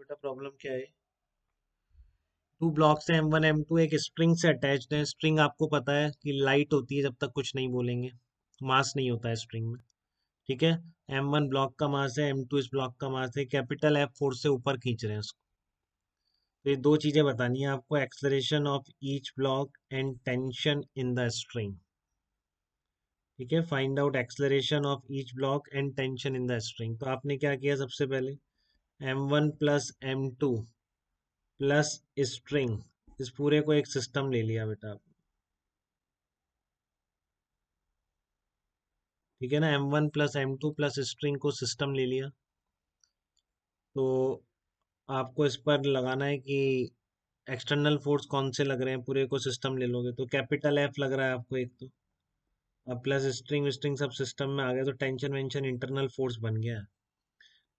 बेटा प्रॉब्लम क्या है। टू ब्लॉक्स है M1 M2 एक स्ट्रिंग से अटैच्ड है। स्ट्रिंग आपको पता है कि लाइट होती है जब तक कुछ नहीं बोलेंगे, मास नहीं होता है स्ट्रिंग में। ठीक है, M1 ब्लॉक का मास है, M2 इस ब्लॉक का मास है, कैपिटल F फोर्स से ऊपर खींच रहे हैं उसको। तो ये दो चीजें बतानी है आपको, acceleration of each block and tension in the string. ठीक है, find out acceleration of each block and tension in the string. तो आपने क्या किया, सबसे पहले M1 plus M2 plus string, इस पूरे को एक सिस्टम ले लिया बेटा आपने। ठीक है ना, M1 plus M2 plus string को सिस्टम ले लिया। तो आपको इस पर लगाना है कि एक्सटर्नल फोर्स कौन से लग रहे हैं। पूरे को सिस्टम ले लोगे तो कैपिटल F लग रहा है आपको एक तो, अब प्लस स्ट्रिंग स्ट्रिंग सब सिस्टम में आ गया तो टेंशन वेंशन इंटरनल फोर्स बन गया है।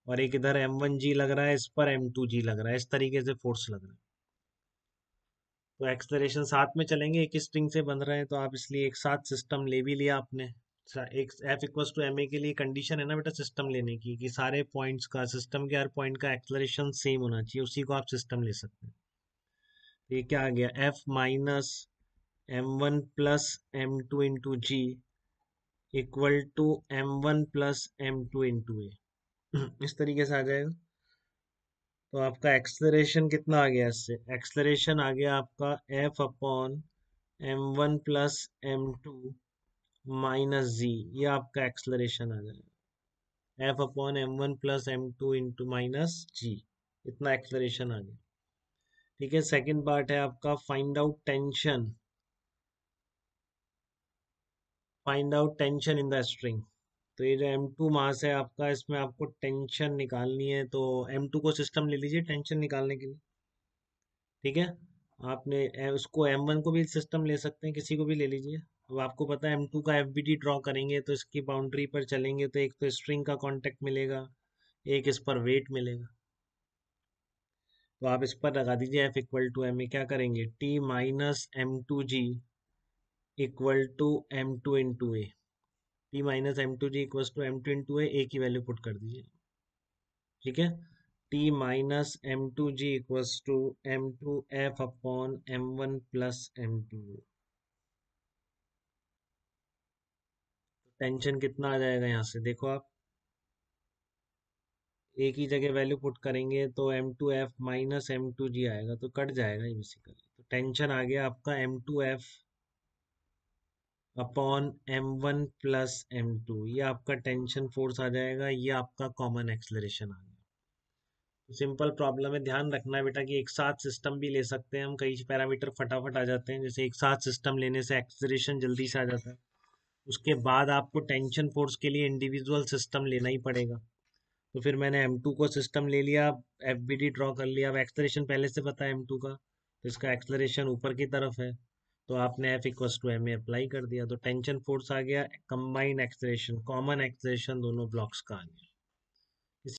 और एक इधर M1G लग रहा है, इस पर M2G लग रहा है, इस तरीके से फोर्स लग रहा है। तो एक्सलरेशन साथ में चलेंगे, एक ही स्ट्रिंग से बन रहे हैं तो आप इसलिए एक साथ सिस्टम ले भी लिया आपने। एक F इक्वल्स टू ma के लिए कंडीशन है ना बेटा सिस्टम लेने की, कि सारे पॉइंट्स का, सिस्टम के हर पॉइंट का एक्सलरेशन सेम होना चाहिए, उसी को आप सिस्टम ले सकते हैं। तो ये क्या आ गया, F minus M1 plus M2 into g equal to M1 plus M2 into a. इस तरीके से आ जाएगा। तो आपका एक्सलरेशन कितना आ गया, इससे एक्सलरेशन आ गया आपका F upon M1 plus M2 minus g, ये आपका एक्सलरेशन आ जाएगा, F upon M1 plus M2 into minus g, इतना एक्सलरेशन आ गया। ठीक है, सेकंड पार्ट है आपका find out tension, find out tension in the string. तो ये जो M2 मास है आपका, इसमें आपको टेंशन निकालनी है, तो M2 को सिस्टम ले लीजिए टेंशन निकालने के लिए। ठीक है, आपने उसको M1 को भी सिस्टम ले सकते हैं, किसी को भी ले लीजिए। अब आपको पता है M2 का FBD ड्रॉ करेंगे तो इसकी बाउंड्री पर चलेंगे तो एक तो स्ट्रिंग का कांटेक्ट मिलेगा, एक इस पर वेट मिलेगा। तो आप इस पर लगा दीजिए F इक्वल टू M, क्या करेंगे, T minus M2G equal to M2 into a. T minus M2G equal to M2 into a की वैल्यू पुट कर दीजिए। ठीक है, T minus M2G equals to M2F upon M1 plus M2। Tension कितना आ जाएगा यहाँ से देखो आप, एक ही जगह वैल्यू पुट करेंगे तो M2F माइनस M2G आएगा, तो कट जाएगा ये बेसिकली। तो टेंशन आ गया आपका M2F upon M1 plus M2, ये आपका टेंशन फोर्स आ जाएगा, ये आपका कॉमन एक्सलरेशन आ गया। सिंपल प्रॉब्लम है, ध्यान रखना है बेटा कि एक साथ सिस्टम भी ले सकते हैं हम, कई पैरामीटर फटाफट आ जाते हैं, जैसे एक साथ सिस्टम लेने से एक्सलरेशन जल्दी से आ जाता है। उसके बाद आपको टेंशन फोर्स के लिए इंडिविजुअल सिस्टम लेना ही पड़ेगा। तो फिर मैंने M2 को सिस्टम ले लिया, FBD ड्रॉ कर लिया। अब एक्सलरेशन पहले से पता है M2 का, तो इसका एक्सलरेशन ऊपर की तरफ है, तो आपने F equals to M apply कर दिया, तो टेंशन फोर्स आ गया, कंबाइंड एक्सलरेशन, कॉमन एक्सलरेशन दोनों ब्लॉक्स का आ गया।